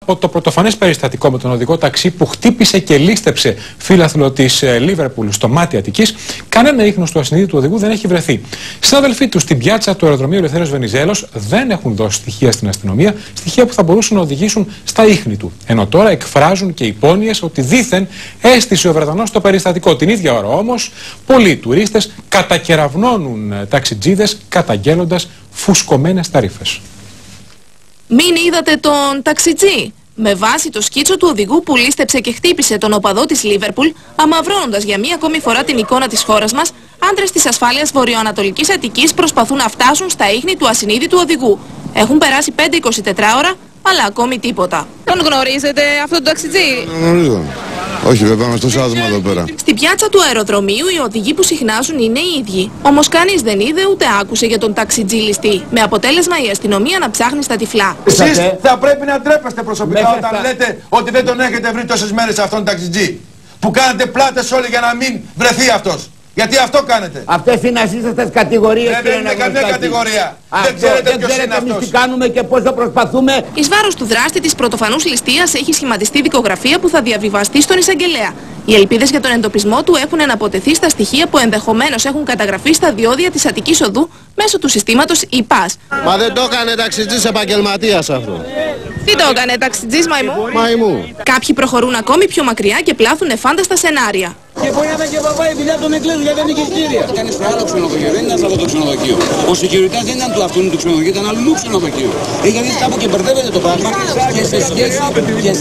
Από το πρωτοφανές περιστατικό με τον οδηγό ταξί που χτύπησε και λήστεψε φίλαθλο της Λίβερπουλ στο μάτι Αττικής, κανένα ίχνος του ασυνείδητου οδηγού δεν έχει βρεθεί. Συνάδελφοί του στην πιάτσα του αεροδρομίου Ελευθέριος Βενιζέλος δεν έχουν δώσει στοιχεία στην αστυνομία, στοιχεία που θα μπορούσαν να οδηγήσουν στα ίχνη του. Ενώ τώρα εκφράζουν και υπόνοιες ότι δήθεν έστησε ο Βρετανός το περιστατικό. Την ίδια ώρα όμως, πολλοί τουρίστες κατακεραυνώνουν ταξιτζίδες καταγγέλλοντας φουσκωμένες ταρίφες. Μην είδατε τον ταξιτζή? Με βάση το σκίτσο του οδηγού που λήστεψε και χτύπησε τον οπαδό της Λίβερπουλ, αμαυρώνοντας για μία ακόμη φορά την εικόνα της χώρας μας, άντρες της ασφάλειας βορειοανατολικής Αττικής προσπαθούν να φτάσουν στα ίχνη του ασυνείδητου οδηγού. Έχουν περάσει 5-24 ώρα, αλλά ακόμη τίποτα. Τον γνωρίζετε αυτόν τον ταξιτζή? Γνωρίζω. Όχι, βέβαια, είμαστε τόσα άτομα εδώ πέρα. Στην πιάτσα του αεροδρομίου οι οδηγοί που συχνάζουν είναι οι ίδιοι. Όμως κανείς δεν είδε ούτε άκουσε για τον ταξιτζή ληστή. Με αποτέλεσμα η αστυνομία να ψάχνει στα τυφλά. Εσείς θα πρέπει να ντρέπεστε προσωπικά όταν λέτε ότι δεν τον έχετε βρει τόσες μέρες αυτόν τον ταξιτζή. Που κάνετε πλάτες όλοι για να μην βρεθεί αυτός. Γιατί αυτό κάνετε. Αυτές είναι ασύστατες κατηγορίες. Δεν είναι καμία κατηγορία. Δεν ξέρετε ποιος είναι αυτός. Τι κάνουμε και πώς θα προσπαθούμε. Εις βάρος του δράστη της πρωτοφανούς ληστείας έχει σχηματιστεί δικογραφία που θα διαβιβαστεί στον εισαγγελέα. Οι ελπίδες για τον εντοπισμό του έχουν αναποτεθεί στα στοιχεία που ενδεχομένως έχουν καταγραφεί στα διόδια της Αττικής Οδού μέσω του συστήματος ΙΠΑΣ. Μα δεν το έκανε ταξιτζής επαγγελματίας αυτό. Τι το έκανε, ταξιτζής μαϊμού? Μαϊμού. Κάποιοι προχωρούν ακόμη πιο μακριά και πλάθουν εφάνταστα σενάρια. Και μπορεί να ήταν και παπάει δουλειά από τον Εκλέζο γιατί δεν είχε εισιτήρια. Ήταν στο άλλο ξενοδοχείο, δεν ήταν σε αυτό το ξενοδοχείο. Ο security δεν ήταν του αυτού του ξενοδοχείου, ήταν αλλού ξενοδοχείο. Γιατί κάπου και μπερδεύεται το πράγμα και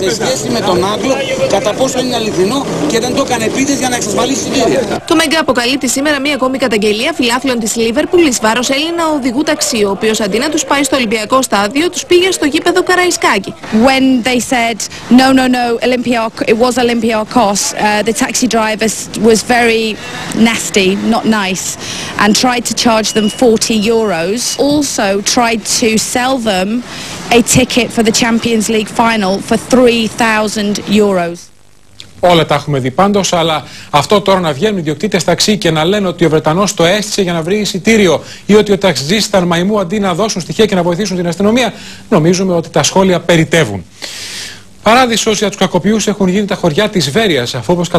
σε σχέση με τον Άγγλο κατά πόσο είναι αληθινό και δεν το έκανε επίτηδες για να εξασφαλίσει εισιτήρια. Το Μέγκα αποκαλύπτει σήμερα μία ακόμη καταγγελία φιλάθλων της Λίβερπουλ εις βάρος Έλληνα οδηγού ταξί, ο οποίος αντί να τους πάει στο Ολυμπιακό στάδιο, τους πήγε στο γήπεδο Καραϊσκάκη. When they said no, it was Olympiakos, the taxi driver was very nasty, not nice, and tried to charge them €40. Also tried to sell them a ticket for the Champions League final for €3,000. Όλα τα έχουμε δει πάντως, αλλά αυτό τώρα να βγαίνουν οι ιδιοκτήτες ταξί και να λένε ότι ο Βρετανός το έστησε για να βρει εισιτήριο ή ότι ο ταξιτζής ήταν μαϊμού αντί να δώσουν στοιχεία και να βοηθήσουν την αστυνομία, νομίζουμε ότι τα σχόλια περιτεύουν. Παράδεισος για τους κακοποιούς έχουν γίνει τα χωριά της Βέρειας, αφού όπως